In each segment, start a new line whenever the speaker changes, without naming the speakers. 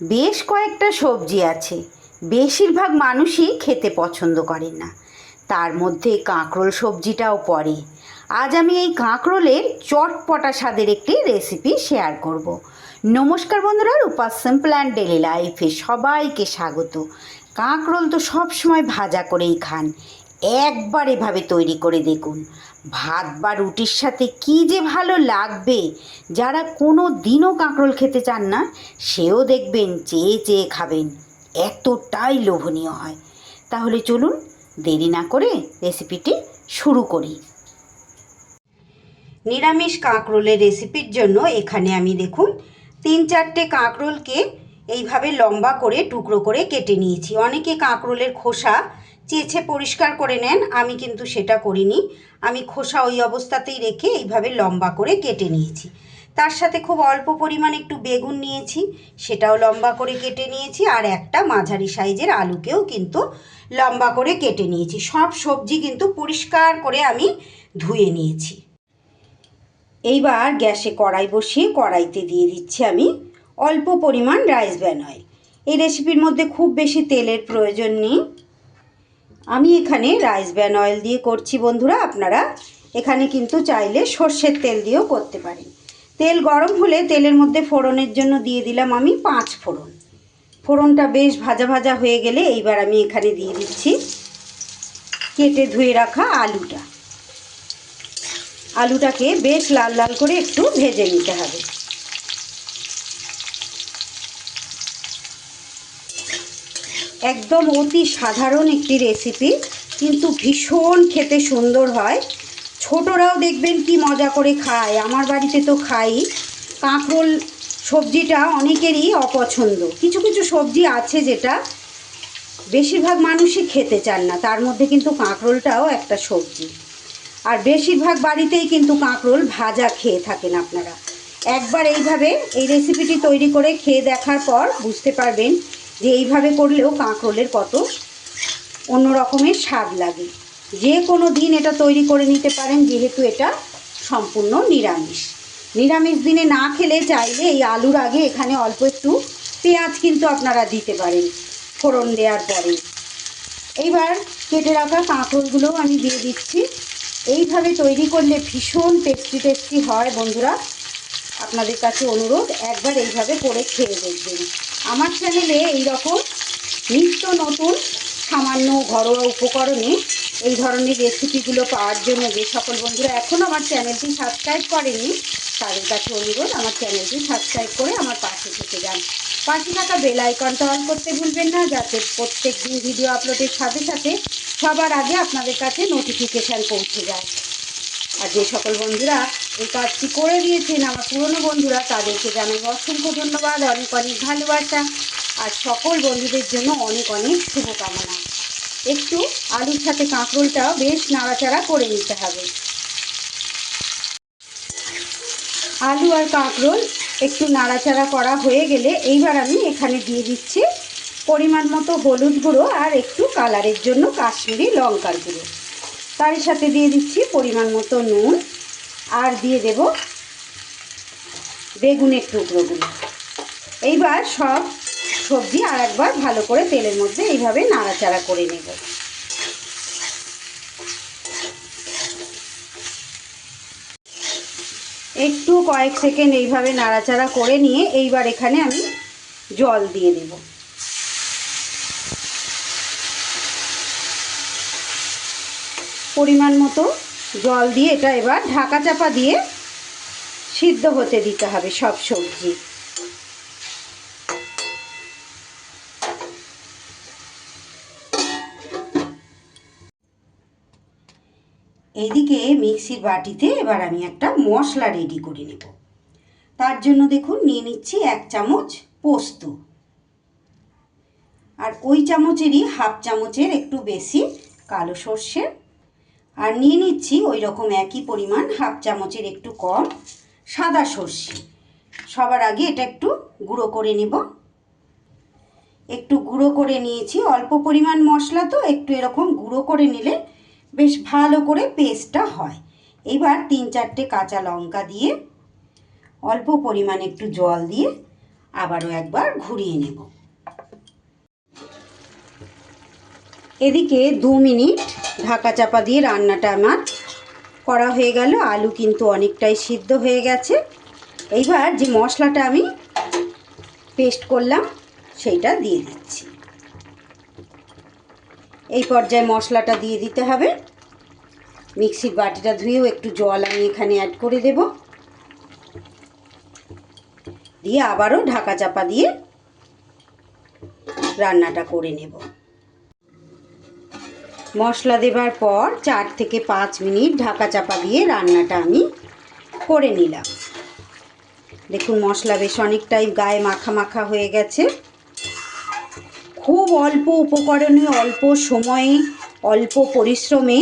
বেশ কয়েকটা সবজি আছে বেশিরভাগ মানুষই খেতে পছন্দ করেন না, তার মধ্যে কাঁকরোল সবজিটাও পড়ে। আজ আমি এই কাঁকরোলের চটপটা স্বাদের একটি রেসিপি শেয়ার করব। নমস্কার বন্ধুরা, রূপাস সিম্পল অ্যান্ড ডেলি লাইফে সবাইকে স্বাগত। কাঁকরোল তো সবসময় ভাজা করেই খান, একবার এভাবে তৈরি করে দেখুন, ভাত বা রুটির সাথে কী যে ভালো লাগবে। যারা কোনো দিনও কাঁকরোল খেতে চান না, সেও দেখবেন চেয়ে চেয়ে খাবেন, এতটাই লোভনীয় হয়। তাহলে চলুন দেরি না করে রেসিপিটি শুরু করি। নিরামিষ কাঁকরোলের রেসিপির জন্য এখানে আমি দেখুন 3-4টে কাঁকরোলকে এইভাবে লম্বা করে টুকরো করে কেটে নিয়েছি। অনেকে কাঁকরোলের খোসা চেঁচে পরিষ্কার করে নেন, আমি কিন্তু সেটা করিনি। আমি খোসা ওই অবস্থাতেই রেখে এইভাবে লম্বা করে কেটে নিয়েছি। তার সাথে খুব অল্প পরিমাণ একটু বেগুন নিয়েছি, সেটাও লম্বা করে কেটে নিয়েছি। আর একটা মাঝারি সাইজের আলুকেও কিন্তু লম্বা করে কেটে নিয়েছি। সব সবজি কিন্তু পরিষ্কার করে আমি ধুয়ে নিয়েছি। এইবার গ্যাসে কড়াই বসিয়ে কড়াইতে দিয়ে দিচ্ছি আমি অল্প পরিমাণ রাইস ব্র্যান অয়েল। এই রেসিপির মধ্যে খুব বেশি তেলের প্রয়োজন নেই। আমি এখানে রাইস ব্র্যান অয়েল দিয়ে করছি বন্ধুরা, আপনারা এখানে কিন্তু চাইলে সর্ষের তেল দিয়েও করতে পারেন। তেল গরম হলে তেলের মধ্যে ফোড়নের জন্য দিয়ে দিলাম আমি 5 ফোড়ন। ফোড়নটা বেশ ভাজা ভাজা হয়ে গেলে এইবার আমি এখানে দিয়ে দিচ্ছি কেটে ধুয়ে রাখা আলুটা। আলুটাকে বেশ লাল লাল করে একটু ভেজে নিতে হবে। একদম অতি সাধারণ একটি রেসিপি, কিন্তু ভীষণ খেতে সুন্দর হয়। ছোটরাও দেখবেন কি মজা করে খায়, আমার বাড়িতে তো খাই। কাঁকরোল সবজিটা অনেকেরই অপছন্দ। কিছু কিছু সবজি আছে যেটা বেশিরভাগ মানুষই খেতে চান না, তার মধ্যে কিন্তু কাঁকরোলটাও একটা সবজি। আর বেশিরভাগ বাড়িতেই কিন্তু কাঁকরোল ভাজা খেয়ে থাকেন আপনারা। একবার এইভাবে এই রেসিপিটি তৈরি করে খেয়ে দেখার পর বুঝতে পারবেন যে এইভাবে করলেও কাঁকরোলের কত অন্য রকমের স্বাদ লাগে। যে কোনো দিন এটা তৈরি করে নিতে পারেন, যেহেতু এটা সম্পূর্ণ নিরামিষ। নিরামিষ দিনে না খেলে চাইলে এই আলুর আগে এখানে অল্প একটু পেঁয়াজ কিন্তু আপনারা দিতে পারেন ফোড়ন দেওয়ার পরে। এইবার কেটে রাখা কাঁকরোলগুলোও আমি দিয়ে দিচ্ছি। এইভাবে তৈরি করলে ভীষণ টেস্টি হয় বন্ধুরা। আপনাদের কাছে অনুরোধ, একবার এইভাবে করে খেয়ে দেখবেন। আমার চ্যানেলে এইরকম নিত্য নতুন সামান্য ঘরোয়া উপকরণে এই ধরনের রেসিপিগুলো পাওয়ার জন্য যে সকল বন্ধুরা এখনও আমার চ্যানেলটি সাবস্ক্রাইব করেনি, তাদের কাছে অনুরোধ আমার চ্যানেলটি সাবস্ক্রাইব করে আমার পাশে থেকে যান। পাশে থাকা বেল আইকনটা অন করতে ভুলবেন না, যাতে প্রত্যেক দিন ভিডিও আপলোডের সাথে সাথে সবার আগে আপনাদের কাছে নোটিফিকেশান পৌঁছে যায়। আর যে সকল বন্ধুরা এই কাজটি করে দিয়েছেন, আমার পুরনো বন্ধুরা, তাদেরকে জানাই অসংখ্য ধন্যবাদ, অনেক অনেক ভালোবাসা। আর সকল বন্ধুদের জন্য অনেক অনেক শুভকামনা। একটু আলুর সাথে কাঁকরোলটাও বেশ নাড়াচাড়া করে নিতে হবে। আলু আর কাঁকরোল একটু নাড়াচাড়া করা হয়ে গেলে এইবার আমি এখানে দিয়ে দিচ্ছি পরিমাণ মতো হলুদ গুঁড়ো আর একটু কালারের জন্য কাশ্মীরি লঙ্কার গুঁড়ো। তার সাথে দিয়ে দিচ্ছি পরিমাণ মতো নুন, আর দিয়ে দেব বেগুনের টুকরোগুলো। এইবার সব সবজি আর একবার ভালো করে তেলের মধ্যে এইভাবে নাড়াচাড়া করে নেব। একটু কয়েক সেকেন্ড এইভাবে নাড়াচাড়া করে নিয়ে এইবার এখানে আমি জল দিয়ে দেব। পরিমাণ মতো জল দিয়ে এটা এবার ঢাকা চাপা দিয়ে সিদ্ধ হতে দিতে হবে সব সবজি। এইদিকে মিক্সির বাটিতে এবার আমি একটা মশলা রেডি করে নেব। তার জন্য দেখুন নিয়ে নিচ্ছি 1 চামচ পোস্ত, আর ওই চামচেরই হাফ চামচের একটু বেশি কালো সর্ষে, আর নিয়ে নিচ্ছি ওই রকম একই পরিমাণ হাফ চামচের একটু কম সাদা সর্ষে। সবার আগে এটা একটু গুঁড়ো করে নেব। একটু গুঁড়ো করে নিয়েছি, অল্প পরিমাণ মশলা তো একটু এরকম গুঁড়ো করে নিলে বেশ ভালো করে পেস্টটা হয়। এবার 3-4টে কাঁচা লঙ্কা দিয়ে অল্প পরিমাণ একটু জল দিয়ে আবারও একবার ঘুরিয়ে নেব। এদিকে 2 মিনিট ঢাকা চাপা দিয়ে রান্নাটা আমার করা হয়ে গেল। আলু কিন্তু অনেকটাই সিদ্ধ হয়ে গেছে। এইবার যে মশলাটা আমি পেস্ট করলাম সেইটা দিয়ে দিচ্ছি। এই পর্যায়ে মশলাটা দিয়ে দিতে হবে। মিক্সির বাটিটা ধুয়েও একটু জল আমি এখানে অ্যাড করে দেব, দিয়ে আবারও ঢাকা চাপা দিয়ে রান্নাটা করে নেব। মশলা দেবার পর 4 থেকে 5 মিনিট ঢাকা চাপা দিয়ে রান্নাটা আমি করে নিলাম। দেখুন মশলা বেশ অনেকটাই গায়ে মাখা মাখা হয়ে গেছে। খুব অল্প উপকরণে, অল্প সময়ে, অল্প পরিশ্রমে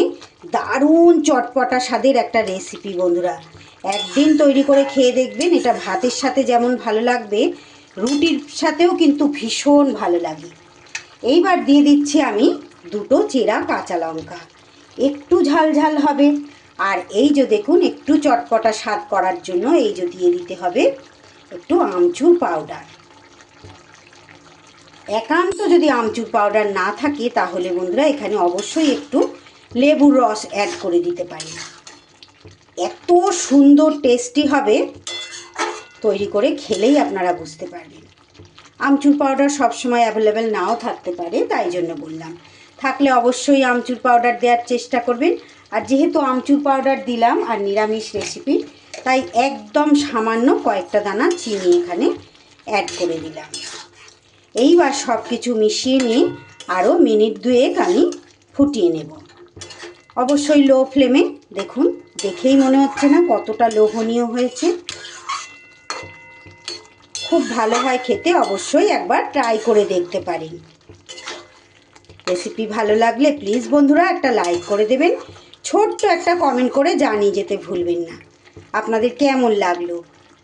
দারুণ চটপটা স্বাদের একটা রেসিপি বন্ধুরা। একদিন তৈরি করে খেয়ে দেখবেন। এটা ভাতের সাথে যেমন ভালো লাগবে, রুটির সাথেও কিন্তু ভীষণ ভালো লাগে। এইবার দিয়ে দিচ্ছি আমি 2 চেরা কাঁচা লঙ্কা। একটু ঝাল ঝাল হবে। আর এই যে দেখুন একটু চটপটা স্বাদ করার জন্য এই যে দিয়ে দিতে হবে একটু আমচুর পাউডার। একান্ত যদি আমচুর পাউডার না থাকে তাহলে বন্ধুরা এখানে অবশ্যই একটু লেবুর রস অ্যাড করে দিতে পারেন। এত সুন্দর টেস্টি হবে, তৈরি করে খেলেই আপনারা বুঝতে পারবেন। আমচুর পাউডার সবসময় অ্যাভেলেবেল নাও থাকতে পারে, তাই জন্য বললাম। থাকলে অবশ্যই আমচুর পাউডার দেওয়ার চেষ্টা করবেন। আর যেহেতু আমচুর পাউডার দিলাম আর নিরামিষ রেসিপি, তাই একদম সামান্য কয়েকটা দানা চিনি এখানে অ্যাড করে দিলাম। এইবার সব কিছু মিশিয়ে নিয়ে আরও মিনিট 2 আমি ফুটিয়ে নেব। অবশ্যই লো ফ্লেমে। দেখুন দেখেই মনে হচ্ছে না কতটা লোভনীয় হয়েছে। খুব ভালো হয় খেতে, অবশ্যই একবার ট্রাই করে দেখতে পারেন। রেসিপি ভালো লাগলে প্লিজ বন্ধুরা একটা লাইক করে দেবেন, ছোট্ট একটা কমেন্ট করে জানিয়ে যেতে ভুলবেন না আপনাদের কেমন লাগলো।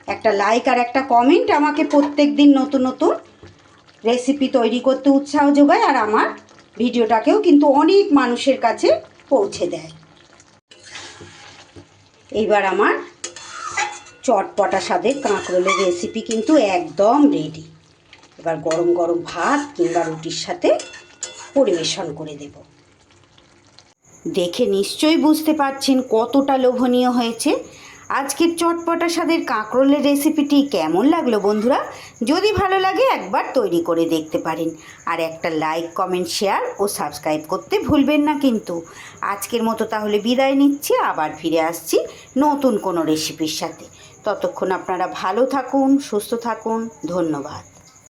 একটা লাইক আর একটা কমেন্ট আমাকে প্রত্যেক দিন নতুন নতুন রেসিপি তৈরি করতে উৎসাহ যোগায়, আর আমার ভিডিওটাকেও কিন্তু অনেক মানুষের কাছে পৌঁছে দেয়। এইবার আমার চটপটা স্বাদের কাঁকরোলের রেসিপি কিন্তু একদম রেডি। এবার গরম গরম ভাত কিংবা রুটির সাথে পরিবেশন করে দেব। দেখে নিশ্চয়ই বুঝতে পারছেন কতটা লোভনীয় হয়েছে। আজকের চটপটা স্বাদের কাঁকরোলের রেসিপিটি কেমন লাগলো বন্ধুরা? যদি ভালো লাগে একবার তৈরি করে দেখতে পারেন। আর একটা লাইক, কমেন্ট, শেয়ার ও সাবস্ক্রাইব করতে ভুলবেন না কিন্তু। আজকের মতো তাহলে বিদায় নিচ্ছি, আবার ফিরে আসছি নতুন কোনো রেসিপির সাথে। ততক্ষণ আপনারা ভালো থাকুন, সুস্থ থাকুন। ধন্যবাদ।